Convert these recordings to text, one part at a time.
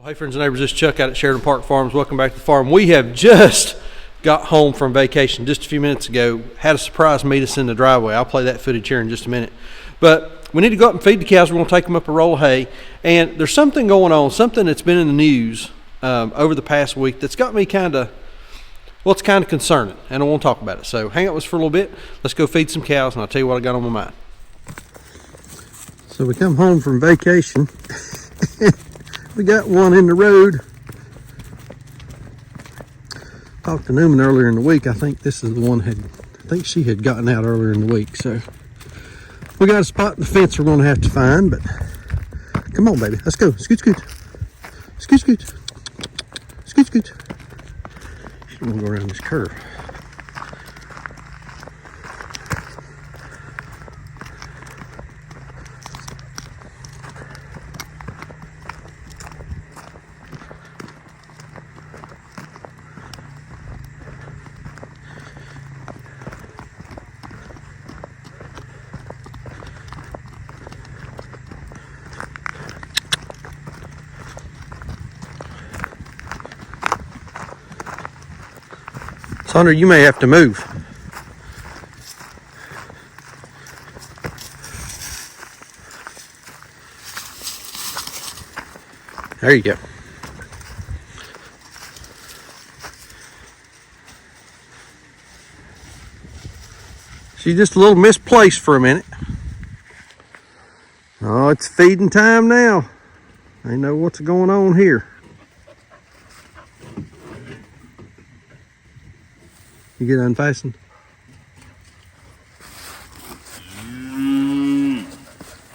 Hey friends and neighbors, this is Chuck out at Sheridan Park Farms. Welcome back to the farm. We have just got home from vacation just a few minutes ago. Had a surprise meet us in the driveway. I'll play that footage here in just a minute. But we need to go up and feed the cows. We're going to take them up a roll of hay. And there's something going on, something that's been in the news over the past week that's got me it's kind of concerning. And I want to talk about it. So hang out with us for a little bit. Let's go feed some cows and I'll tell you what I got on my mind. So we come home from vacation. We got one in the road. Talked to Newman earlier in the week. I think this is the one I think she had gotten out earlier in the week. So we got a spot in the fence we're going to have to find, but come on, baby. Let's go. Scoot, scoot. Scoot, scoot. Scoot, scoot. She don't want to go around this curve. Sandra, you may have to move. There you go. She's just a little misplaced for a minute. Oh, it's feeding time now. They know what's going on here. You get unfastened?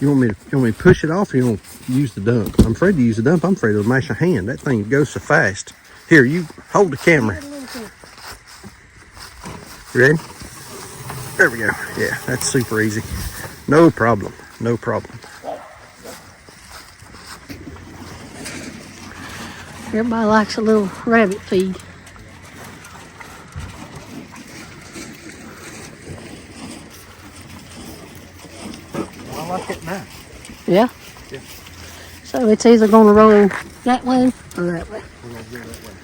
You want me to push it off, or you want to use the dump? I'm afraid to use the dump. I'm afraid it'll mash a hand. That thing goes so fast. Here, you hold the camera. You ready? There we go. Yeah, that's super easy. No problem. No problem. Everybody likes a little rabbit feed. I like it now. Yeah? Yeah. So it's either going to roll that way or that way. We're going to go that way.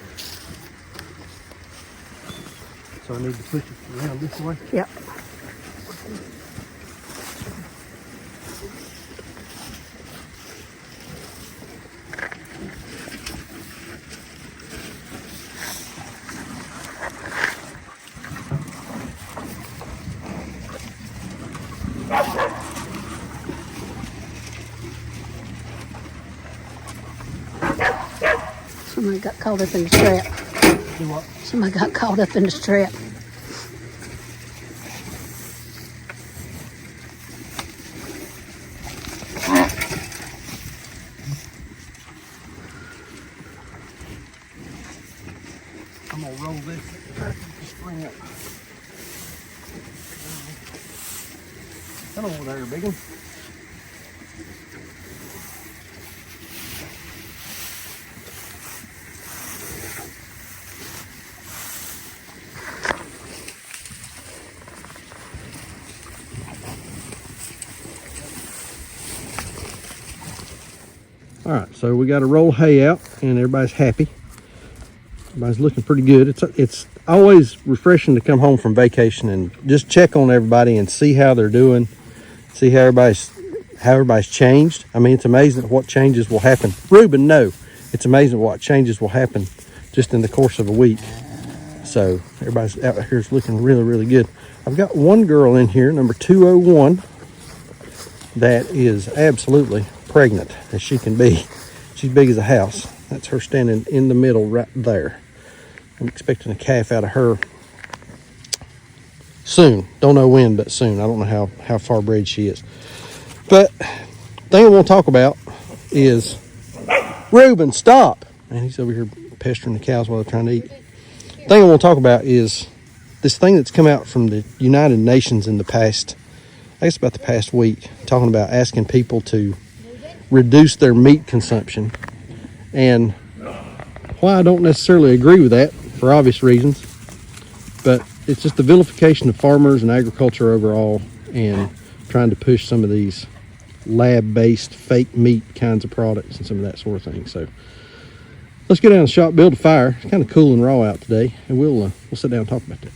So I need to push it around this way? Yep. Somebody got caught up in the trap. Do what? Somebody got caught up in the trap. I'm going to roll this. Spring up. Come over there, big one. All right, so we got a roll of hay out and everybody's happy. Everybody's looking pretty good. It's always refreshing to come home from vacation and just check on everybody and see how they're doing, see how everybody's changed. I mean, it's amazing what changes will happen. Reuben, no, it's amazing what changes will happen just in the course of a week. So everybody's out here is looking really, really good. I've got one girl in here, number 201, that is absolutely pregnant as she can be. She's big as a house. That's her standing in the middle right there. I'm expecting a calf out of her soon. Don't know when, but soon. I don't know how far bred she is. But the thing I want to talk about is Reuben, stop. And he's over here pestering the cows while they're trying to eat. The thing I want to talk about is this thing that's come out from the United Nations in the past, I guess about the past week, talking about asking people to reduce their meat consumption. And while I don't necessarily agree with that for obvious reasons, but it's just the vilification of farmers and agriculture overall, and trying to push some of these lab-based fake meat kinds of products and some of that sort of thing. So Let's go down to the shop, build a fire. It's kind of cool and raw out today, and we'll sit down and talk about that.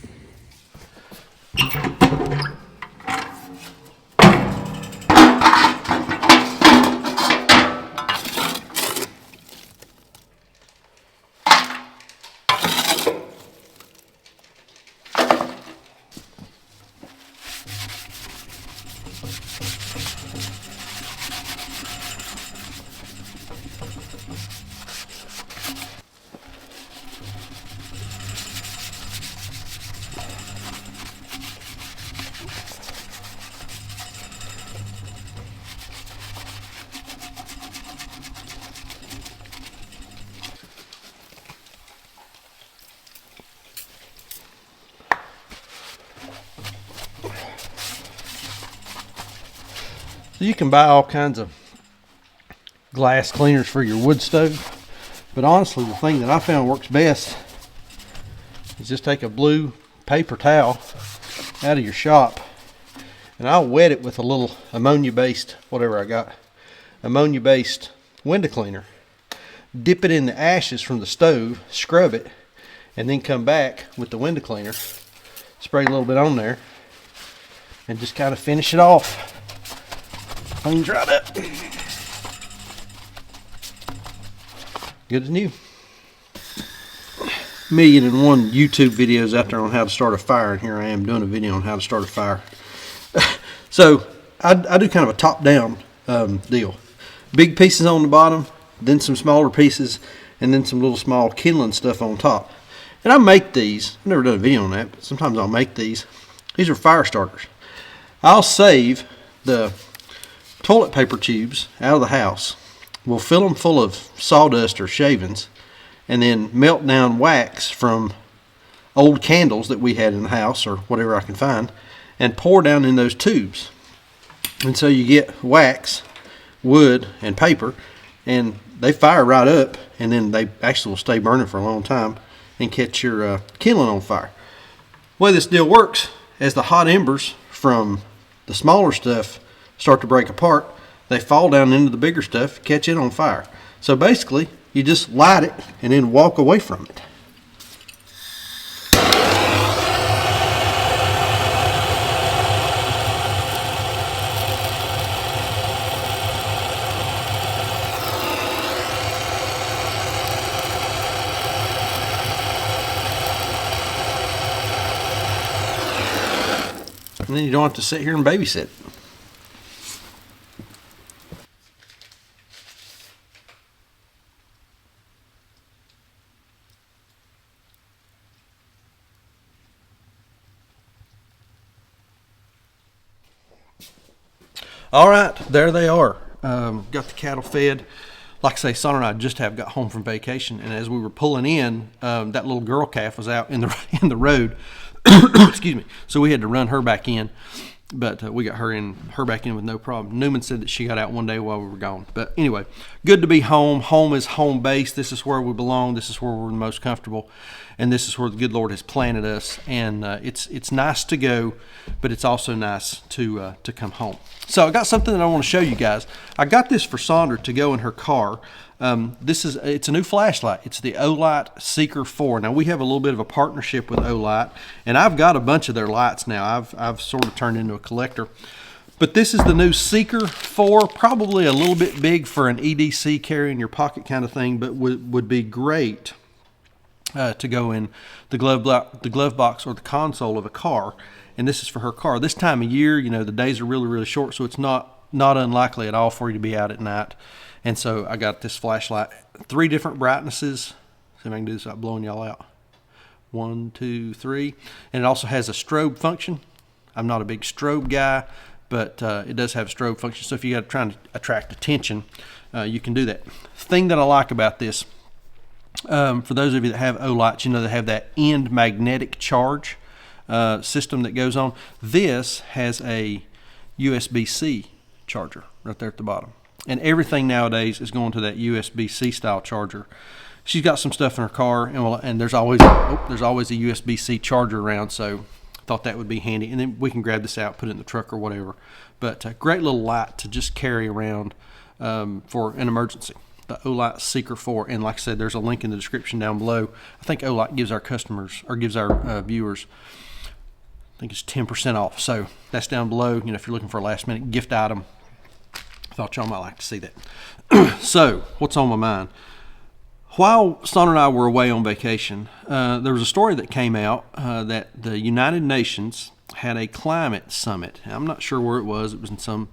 So you can buy all kinds of glass cleaners for your wood stove, but honestly the thing that I found works best is just take a blue paper towel out of your shop, and I'll wet it with a little ammonia based window cleaner, dip it in the ashes from the stove, scrub it, and then come back with the window cleaner, spray a little bit on there, and just kind of finish it off. Cleans right up. Good as new. 1,000,001 YouTube videos out there on how to start a fire, and here I am doing a video on how to start a fire. So I do kind of a top-down deal. Big pieces on the bottom, then some smaller pieces, and then some little small kindling stuff on top. And I make these. I've never done a video on that, but sometimes I'll make these. These are fire starters. I'll save the toilet paper tubes out of the house. We'll fill them full of sawdust or shavings, and then melt down wax from old candles that we had in the house or whatever I can find, and pour down in those tubes. And so you get wax, wood, and paper, and they fire right up, and then they actually will stay burning for a long time and catch your kindling on fire. The way this deal works, as the hot embers from the smaller stuff start to break apart, they fall down into the bigger stuff, catch it on fire. So basically, you just light it and then walk away from it. And then you don't have to sit here and babysit. All right, there they are. Got the cattle fed. Like I say, Son and I just have got home from vacation, and as we were pulling in, that little girl calf was out in the road. Excuse me. So we had to run her back in, but we got her back in with no problem. Newman said that she got out one day while we were gone. But anyway, good to be home. Home is home base. This is where we belong. This is where we're the most comfortable, and this is where the good Lord has planted us. And it's nice to go, but it's also nice to come home. So I got something that I want to show you guys. I got this for Sandra to go in her car. It's a new flashlight. It's the Olight Seeker 4. Now we have a little bit of a partnership with Olight, and I've got a bunch of their lights now. I've sort of turned into a collector. But this is the new Seeker 4, probably a little bit big for an EDC carry in your pocket kind of thing, but would be great to go in the glove box or the console of a car. And this is for her car. This time of year, the days are really, really short, so it's not unlikely at all for you to be out at night. And so I got this flashlight, 3 different brightnesses. See if I can do this without blowing y'all out. 1, 2, 3. And it also has a strobe function. I'm not a big strobe guy, but it does have a strobe function. So if you got trying to attract attention, you can do that. Thing that I like about this, for those of you that have Olights, they have that end magnetic charge system that goes on. This has a USB-C charger right there at the bottom. And everything nowadays is going to that USB-C style charger. She's got some stuff in her car, and there's always a USB-C charger around, so I thought that would be handy. And then we can grab this out, put it in the truck or whatever. But a great little light to just carry around for an emergency. the Olight Seeker 4. And like I said, there's a link in the description down below. I think Olight gives our customers, or gives our viewers, I think it's 10% off. So that's down below. You know, if you're looking for a last minute gift item, I thought y'all might like to see that. So what's on my mind? While Son and I were away on vacation, there was a story that came out that the United Nations had a climate summit. I'm not sure where it was. It was in some,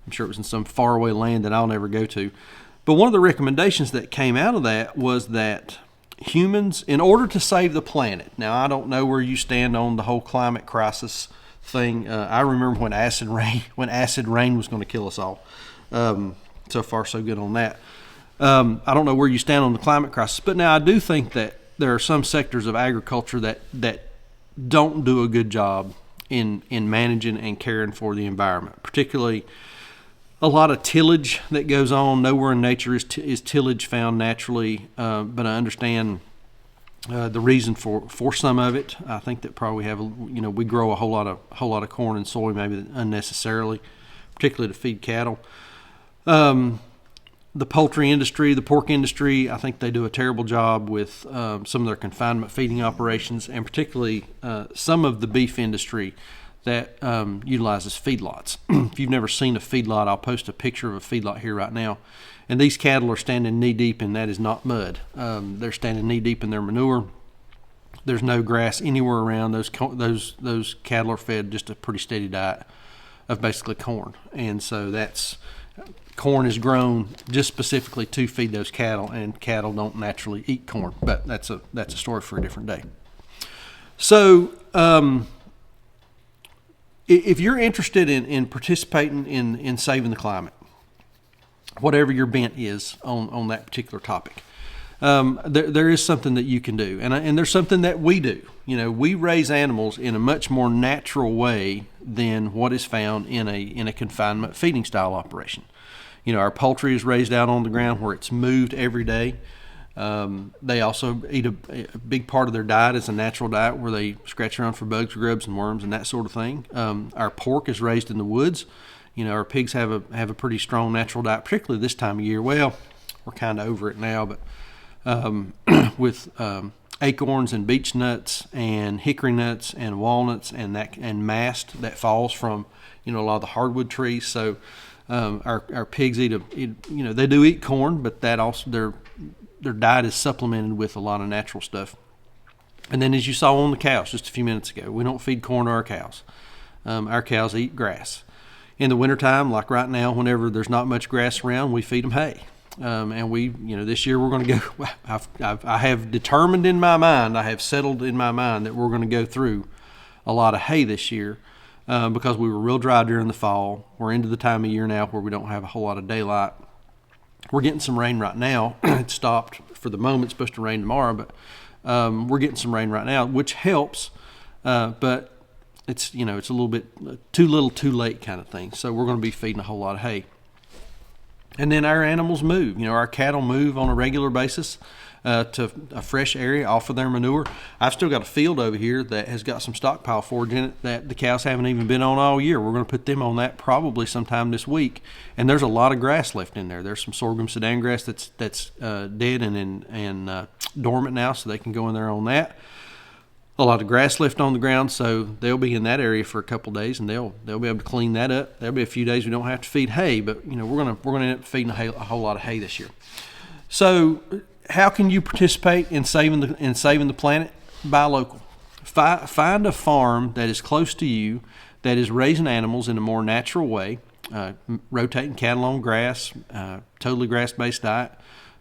I'm sure it was in some faraway land that I'll never go to. But one of the recommendations that came out of that was that humans, in order to save the planet, now I don't know where you stand on the whole climate crisis thing. I remember when acid rain was going to kill us all. So far, so good on that. I don't know where you stand on the climate crisis, but now I do think that there are some sectors of agriculture that don't do a good job in managing and caring for the environment, particularly a lot of tillage that goes on. Nowhere in nature is tillage found naturally, but I understand the reason for some of it. I think that probably we grow a whole lot of corn and soy maybe unnecessarily, particularly to feed cattle. The poultry industry, the pork industry, I think they do a terrible job with some of their confinement feeding operations, and particularly some of the beef industry that utilizes feedlots. If you've never seen a feedlot, I'll post a picture of a feedlot here right now. And these cattle are standing knee deep, and that is not mud. They're standing knee deep in their manure. There's no grass anywhere around. Those cattle are fed just a pretty steady diet of basically corn, and so corn is grown just specifically to feed those cattle, and cattle don't naturally eat corn. But that's a story for a different day. So if you're interested in participating in saving the climate, whatever your bent is on that particular topic, there is something that you can do, and there's something that we do. You know, we raise animals in a much more natural way than what is found in a confinement feeding style operation. You know, our poultry is raised out on the ground where it's moved every day. They also eat a big part of their diet is a natural diet where they scratch around for bugs, grubs, and worms and that sort of thing. Our pork is raised in the woods. You know, our pigs have a pretty strong natural diet, particularly this time of year. Well, we're kind of over it now, but with acorns and beech nuts and hickory nuts and walnuts and mast that falls from a lot of the hardwood trees. So our pigs they do eat corn, but that also their diet is supplemented with a lot of natural stuff. And then, as you saw on the cows just a few minutes ago, we don't feed corn to our cows. Our cows eat grass. In the wintertime, like right now, whenever there's not much grass around, we feed them hay. And we, this year we're going to go, I have determined in my mind, I have settled in my mind that we're going to go through a lot of hay this year because we were real dry during the fall. We're into the time of year now where we don't have a whole lot of daylight. We're getting some rain right now. It stopped for the moment. It's supposed to rain tomorrow, but we're getting some rain right now, which helps. But it's it's a little bit too little, too late kind of thing. So we're going to be feeding a whole lot of hay. And then our animals move. Our cattle move on a regular basis to a fresh area off of their manure. I've still got a field over here that has got some stockpile forage in it that the cows haven't even been on all year. We're going to put them on that probably sometime this week. And there's a lot of grass left in there. There's some sorghum sudan grass that's dead and dormant now, so they can go in there on that. A lot of grass left on the ground, so they'll be in that area for a couple days, and they'll be able to clean that up. There'll be a few days we don't have to feed hay, but we're gonna end up feeding a whole lot of hay this year. So, how can you participate in saving the planet? Buy local. Find a farm that is close to you that is raising animals in a more natural way, rotating cattle on grass, totally grass-based diet,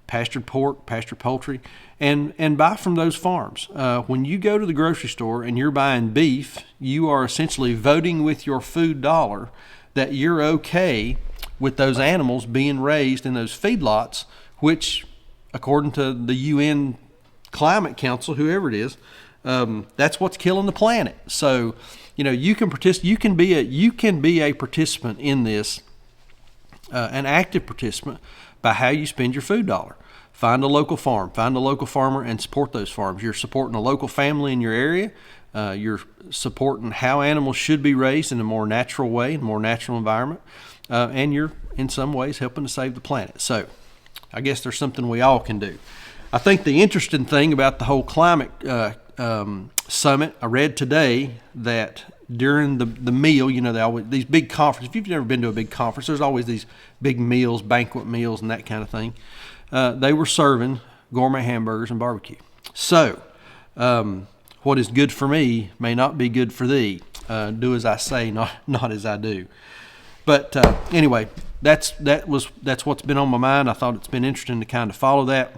pastured pork, pastured poultry, and buy from those farms. When you go to the grocery store and you're buying beef, you are essentially voting with your food dollar that you're okay with those animals being raised in those feedlots, which, according to the UN Climate Council, whoever it is, that's what's killing the planet. So, you can participate. You can be a participant in this, an active participant, by how you spend your food dollar. Find a local farm, find a local farmer, and support those farms. You're supporting a local family in your area. You're supporting how animals should be raised in a more natural way, in a more natural environment, and you're in some ways helping to save the planet. So I guess there's something we all can do. I think the interesting thing about the whole climate summit, I read today that during the meal, you know, they always, these big conferences, if you've never been to a big conference, there's always these big meals, banquet meals and that kind of thing. They were serving gourmet hamburgers and barbecue. So, what is good for me may not be good for thee. Do as I say, not as I do. But anyway, that's what's been on my mind. I thought it's been interesting to kind of follow that.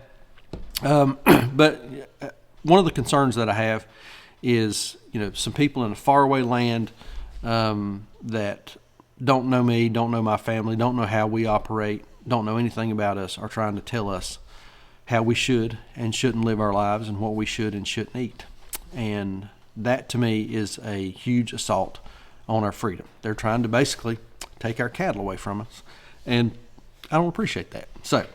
But one of the concerns that I have is, you know, some people in a faraway land that don't know me, don't know my family, don't know how we operate, don't know anything about us, are trying to tell us how we should and shouldn't live our lives and what we should and shouldn't eat. And that, to me, is a huge assault on our freedom. They're trying to basically take our cattle away from us, and I don't appreciate that. So,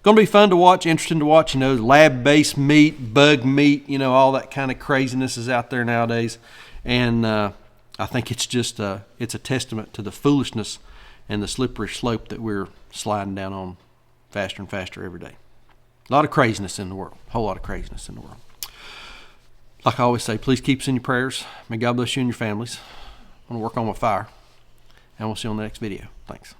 going to be fun to watch, interesting to watch. You know, lab-based meat, bug meat, you know, all that kind of craziness is out there nowadays, and I think it's just it's a testament to the foolishness and the slippery slope that we're sliding down on faster and faster every day. A lot of craziness in the world, a whole lot of craziness in the world. Like I always say, please keep us in your prayers. May God bless you and your families. I'm going to work on my fire, and we'll see you on the next video. Thanks.